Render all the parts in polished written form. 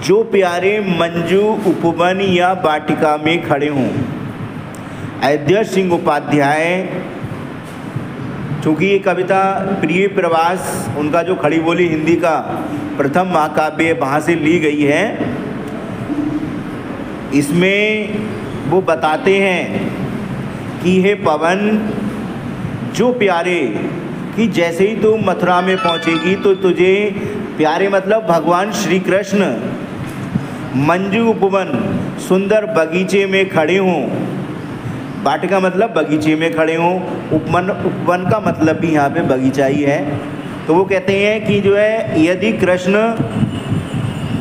जो प्यारे मंजू उपवन या वाटिका में खड़े हों। अयोध्या सिंह उपाध्याय, चूँकि ये कविता प्रिय प्रवास उनका जो खड़ी बोली हिंदी का प्रथम महाकाव्य वहाँ से ली गई है, इसमें वो बताते हैं कि हे पवन जो प्यारे, कि जैसे ही तू मथुरा में पहुँचेगी तो तुझे प्यारे मतलब भगवान श्री कृष्ण मंजू उपवन सुंदर बगीचे में खड़े हों। वाटिका मतलब बगीचे में खड़े हों, उपवन का मतलब भी यहाँ पे बगीचा ही है। तो वो कहते हैं कि जो है यदि कृष्ण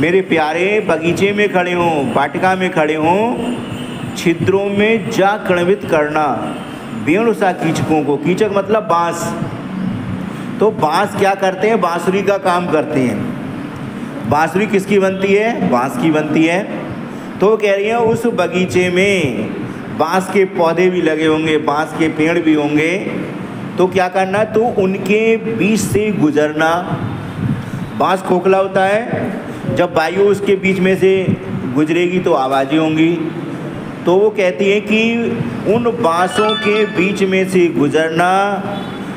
मेरे प्यारे बगीचे में खड़े हों, वाटिका में खड़े हों, छिद्रों में जा कणवित करना वेणुसा कीचकों को। कीचक मतलब बाँस। तो बाँस क्या करते हैं? बाँसुरी का काम करते हैं। बाँसुरी किसकी बनती है? बाँस की बनती है। तो वो कह रही है उस बगीचे में बाँस के पौधे भी लगे होंगे, बाँस के पेड़ भी होंगे, तो क्या करना? तो उनके बीच से गुजरना। बाँस खोखला होता है, जब वायु उसके बीच में से गुजरेगी तो आवाज़ें होंगी। तो वो कहती है कि उन बाँसों के बीच में से गुजरना,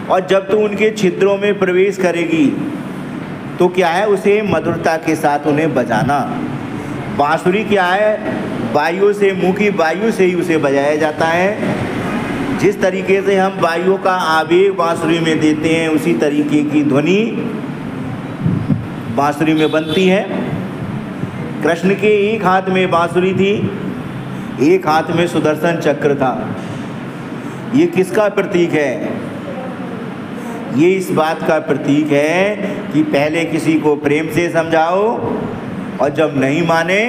और जब तू उनके छिद्रों में प्रवेश करेगी तो क्या है? उसे मधुरता के साथ उन्हें बजाना। बाँसुरी क्या है? वायु से, मुँह की वायु से ही उसे बजाया जाता है। जिस तरीके से हम वायु का आवेग बाँसुरी में देते हैं, उसी तरीके की ध्वनि बाँसुरी में बनती है। कृष्ण के एक हाथ में बाँसुरी थी, एक हाथ में सुदर्शन चक्र था। ये किसका प्रतीक है? ये इस बात का प्रतीक है कि पहले किसी को प्रेम से समझाओ, और जब नहीं माने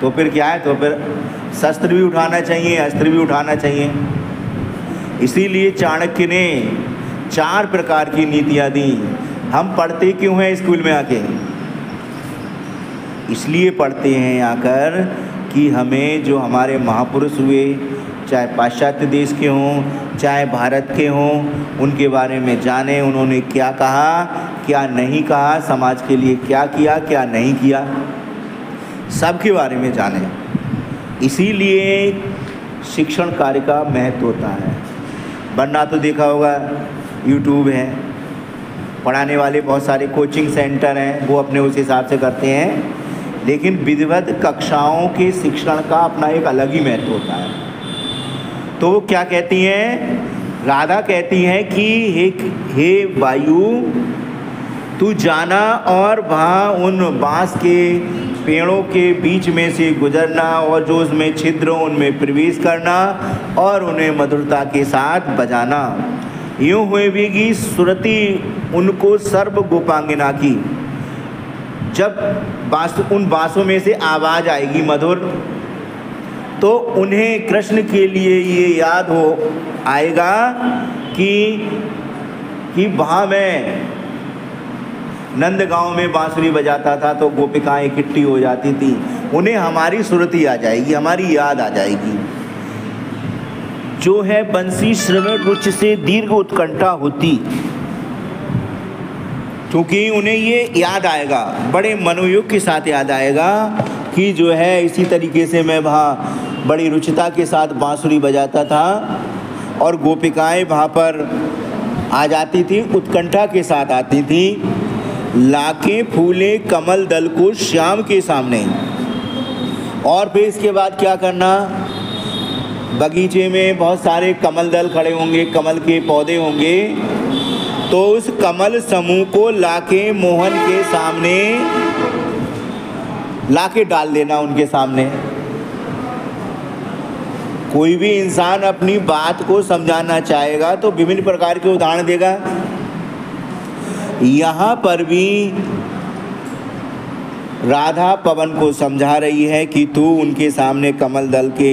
तो फिर क्या है? तो फिर शस्त्र भी उठाना चाहिए, अस्त्र भी उठाना चाहिए। इसीलिए चाणक्य ने 4 प्रकार की नीतियाँ दी। हम पढ़ते क्यों हैं स्कूल में आके? इसलिए पढ़ते हैं आकर कि हमें जो हमारे महापुरुष हुए, चाहे पाश्चात्य देश के हों चाहे भारत के हों, उनके बारे में जानें। उन्होंने क्या कहा, क्या नहीं कहा, समाज के लिए क्या किया, क्या नहीं किया, सबके बारे में जानें। इसीलिए शिक्षण कार्य का महत्व होता है। वरना तो देखा होगा यूट्यूब है, पढ़ाने वाले बहुत सारे कोचिंग सेंटर हैं, वो अपने उस हिसाब से करते हैं, लेकिन विधिवत कक्षाओं के शिक्षण का अपना एक अलग ही महत्व होता है। तो वो क्या कहती हैं? राधा कहती हैं कि हे वायु, तू जाना और वहाँ उन बाँस के पेड़ों के बीच में से गुजरना, और जो उसमें छिद्र उनमें प्रवेश करना और उन्हें मधुरता के साथ बजाना। यूँ होएगी सुरति उनको सर्व गोपांगिना की। जब उन बाँसों में से आवाज़ आएगी मधुर, तो उन्हें कृष्ण के लिए ये याद हो आएगा कि वहाँ मैं नंदगांव में बांसुरी बजाता था तो गोपिकाएं इकट्ठी हो जाती थी। उन्हें हमारी सुरती आ जाएगी, हमारी याद आ जाएगी। जो है बंसी श्रवण रुचि से दीर्घ उत्कंठा होती, क्योंकि उन्हें ये याद आएगा, बड़े मनोयोग के साथ याद आएगा कि जो है इसी तरीके से मैं वहाँ बड़ी रुचिता के साथ बांसुरी बजाता था और गोपिकाएं वहाँ पर आ जाती थी, उत्कंठा के साथ आती थी। लाके फूले कमल दल को श्याम के सामने। और फिर इसके बाद क्या करना? बगीचे में बहुत सारे कमल दल खड़े होंगे, कमल के पौधे होंगे, तो उस कमल समूह को लाके मोहन के सामने लाके डाल देना उनके सामने। कोई भी इंसान अपनी बात को समझाना चाहेगा तो विभिन्न प्रकार के उदाहरण देगा। यहाँ पर भी राधा पवन को समझा रही है कि तू उनके सामने कमल दल के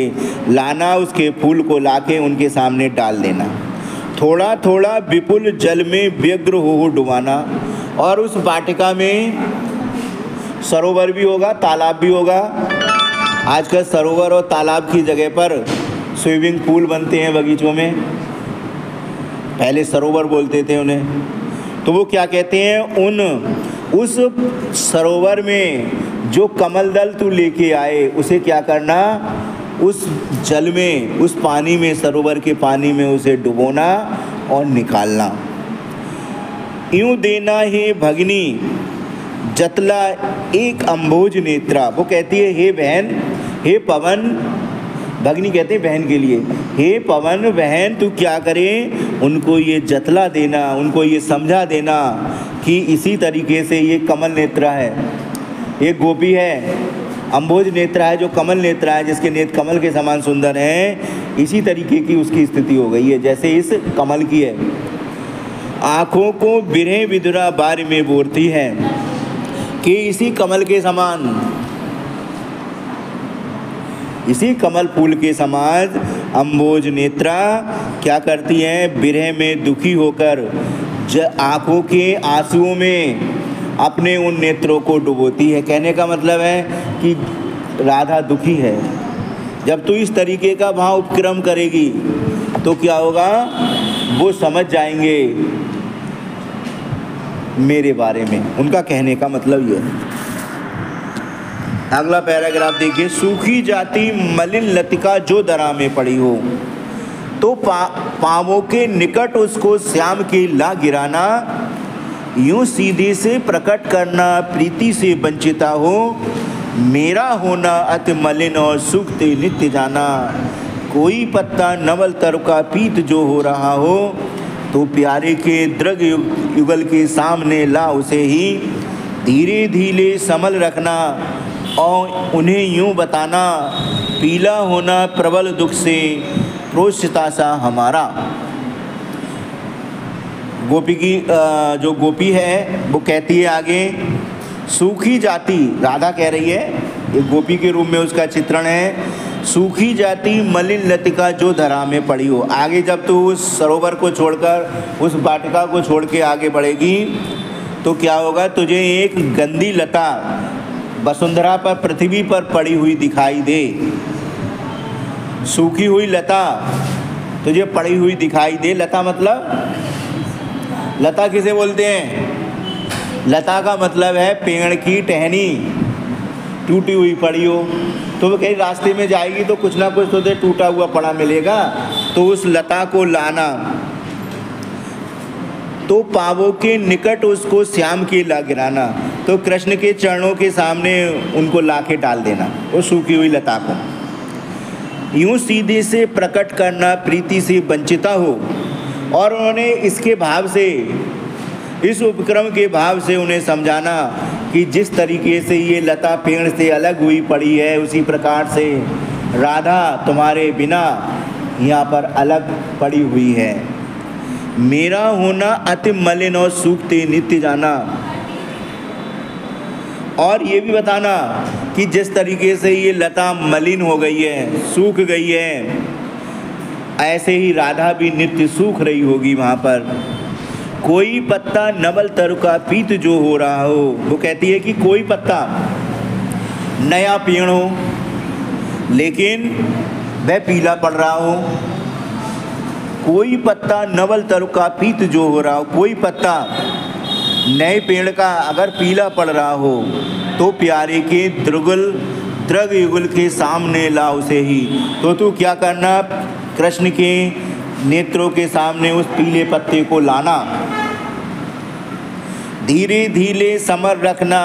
लाना, उसके फूल को लाके उनके सामने डाल देना। थोड़ा थोड़ा विपुल जल में व्यग्र हो डुबाना। और उस वाटिका में सरोवर भी होगा, तालाब भी होगा। आजकल सरोवर और तालाब की जगह पर स्विमिंग पूल बनते हैं बगीचों में, पहले सरोवर बोलते थे उन्हें। तो वो क्या कहते हैं, उस सरोवर में जो कमल दल तू लेके आए उसे क्या करना, उस जल में, उस पानी में, सरोवर के पानी में उसे डुबोना और निकालना। यूं देना हे भगनी जतला एक अम्भोज नेत्रा। वो कहती है हे बहन, हे पवन, भगनी कहते हैं बहन के लिए, हे पवन बहन तू क्या करे, उनको ये जतला देना, उनको ये समझा देना कि इसी तरीके से ये कमल नेत्रा है, एक गोपी है, अम्भोज नेत्रा है, जो कमल नेत्रा है, जिसके नेत्र कमल के समान सुंदर हैं, इसी तरीके की उसकी स्थिति हो गई है जैसे इस कमल की है। आँखों को बिरह विदुरा बार में बोरती है कि इसी कमल के समान, इसी कमल फूल के समान अम्भोज नेत्रा क्या करती हैं, बिरह में दुखी होकर आँखों के आंसुओं में अपने उन नेत्रों को डुबोती है। कहने का मतलब है कि राधा दुखी है। जब तू इस तरीके का भाव उपक्रम करेगी तो क्या होगा, वो समझ जाएंगे मेरे बारे में। उनका कहने का मतलब ये है। अगला पैराग्राफ देखिए, सूखी जाती मलिन लतिका जो दरा में पड़ी हो, तो पाँवों के निकट उसको श्याम के ला गिराना, यूं सीधे से प्रकट करना प्रीति से वंचिता हो, मेरा होना अति मलिन और सूखते नित्य जाना, कोई पत्ता नवल तर का पीत जो हो रहा हो, तो प्यारे के दृग युगल के सामने ला उसे ही धीरे धीरे संभल रखना और उन्हें यूं बताना, पीला होना प्रबल दुख से प्रोषिता सा हमारा। गोपी की जो गोपी है वो कहती है आगे, सूखी जाती, राधा कह रही है, एक गोपी के रूप में उसका चित्रण है, सूखी जाती मलिन लतिका जो धरा में पड़ी हो। आगे जब तू उस सरोवर को छोड़कर, उस वाटिका को छोड़ के आगे बढ़ेगी तो क्या होगा, तुझे एक गंदी लता वसुंधरा पर, पृथ्वी पर पड़ी हुई दिखाई दे। सूखी हुई लता तुझे पड़ी हुई दिखाई दे। लता मतलब, लता किसे बोलते हैं, लता का मतलब है पेड़ की टहनी टूटी हुई पड़ी हो। तो वो कहीं रास्ते में जाएगी तो कुछ ना कुछ तो टूटा हुआ पड़ा मिलेगा, तो उस लता को लाना, तो पावों के निकट उसको श्याम के ला गिराना, तो कृष्ण के चरणों के सामने उनको लाके डाल देना, वो सूखी हुई लता को। यूं सीधे से प्रकट करना प्रीति से वंचिता हो, और उन्होंने इसके भाव से, इस उपक्रम के भाव से उन्हें समझाना कि जिस तरीके से ये लता पेड़ से अलग हुई पड़ी है, उसी प्रकार से राधा तुम्हारे बिना यहाँ पर अलग पड़ी हुई है। मेरा होना अति मलिन और सूखते नित्य जाना, और ये भी बताना कि जिस तरीके से ये लता मलिन हो गई है, सूख गई है, ऐसे ही राधा भी नित्य सूख रही होगी वहाँ पर। कोई पत्ता नवल तरु का पीत जो हो रहा हो, वो कहती है कि कोई पत्ता, नया पेड़ हो लेकिन वह पीला पड़ रहा हो, कोई पत्ता नवल तरु का पीत जो हो रहा हो, कोई पत्ता नए पेड़ का अगर पीला पड़ रहा हो, तो प्यारे के द्रग युगल के सामने ला उसे ही। तो तू क्या करना, कृष्ण के नेत्रों के सामने उस पीले पत्ते को लाना, धीरे धीरे समर रखना,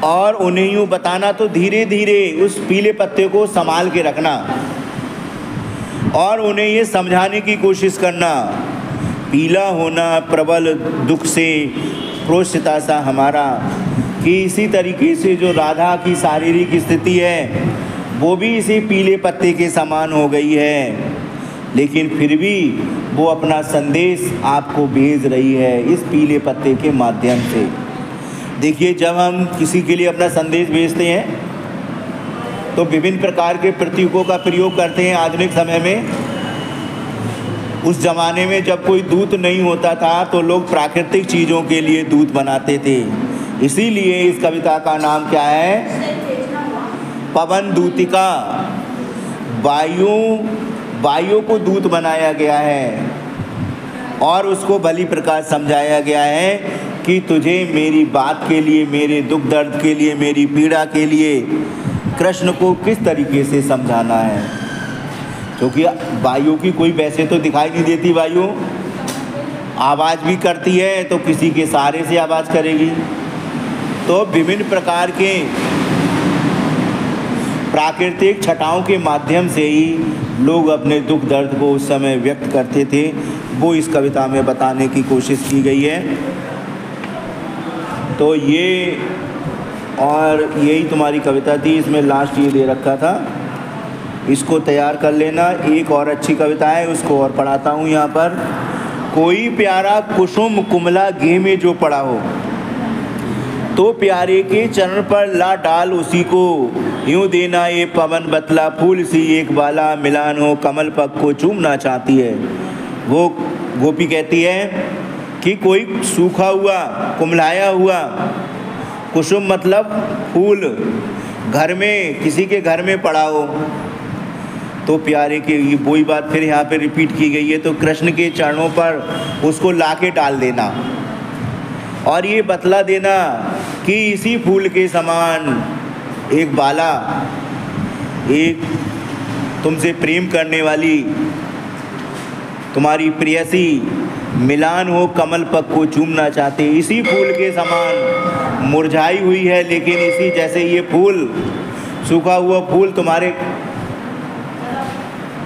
और उन्हें यूँ बताना, तो धीरे धीरे उस पीले पत्ते को संभाल के रखना, और उन्हें ये समझाने की कोशिश करना, पीला होना प्रबल दुख से प्रोषिता सा हमारा, कि इसी तरीके से जो राधा की शारीरिक स्थिति है वो भी इसी पीले पत्ते के समान हो गई है, लेकिन फिर भी वो अपना संदेश आपको भेज रही है इस पीले पत्ते के माध्यम से। देखिए, जब हम किसी के लिए अपना संदेश भेजते हैं तो विभिन्न प्रकार के प्रतीकों का प्रयोग करते हैं। आधुनिक समय में, उस ज़माने में जब कोई दूत नहीं होता था तो लोग प्राकृतिक चीज़ों के लिए दूत बनाते थे। इसीलिए इस कविता का नाम क्या है, पवन दूतिका। वायु को दूत बनाया गया है और उसको भली प्रकार समझाया गया है कि तुझे मेरी बात के लिए, मेरे दुख दर्द के लिए, मेरी पीड़ा के लिए कृष्ण को किस तरीके से समझाना है। क्योंकि वायु की कोई वैसे तो दिखाई नहीं देती, वायु आवाज़ भी करती है तो किसी के सहारे से आवाज़ करेगी। तो विभिन्न प्रकार के प्राकृतिक छटाओं के माध्यम से ही लोग अपने दुख दर्द को उस समय व्यक्त करते थे, वो इस कविता में बताने की कोशिश की गई है। तो ये, और यही तुम्हारी कविता थी, इसमें लास्ट ये दे रखा था, इसको तैयार कर लेना। एक और अच्छी कविता है, उसको और पढ़ाता हूँ यहाँ पर। कोई प्यारा कुसुम कुमला गे में जो पड़ा हो, तो प्यारे के चरण पर ला डाल उसी को, यूं देना ये पवन बतला फूल सी एक बाला, मिलान हो कमल पग को चूमना चाहती है। वो गोपी कहती है कि कोई सूखा हुआ कुमलाया हुआ कुसुम मतलब फूल घर में, किसी के घर में पड़ा हो, तो प्यारे के, ये वही बात फिर यहाँ पे रिपीट की गई है, तो कृष्ण के चरणों पर उसको लाके डाल देना और ये बतला देना कि इसी फूल के समान एक बाला, एक तुमसे प्रेम करने वाली तुम्हारी प्रेयसी मिलान हो कमल पग को चूमना चाहते, इसी फूल के समान मुरझाई हुई है, लेकिन इसी जैसे ये फूल, सूखा हुआ फूल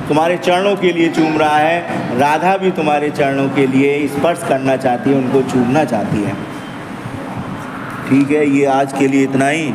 तुम्हारे चरणों के लिए चूम रहा है। राधा भी तुम्हारे चरणों के लिए स्पर्श करना चाहती है, उनको चूमना चाहती है। ठीक है, ये आज के लिए इतना ही।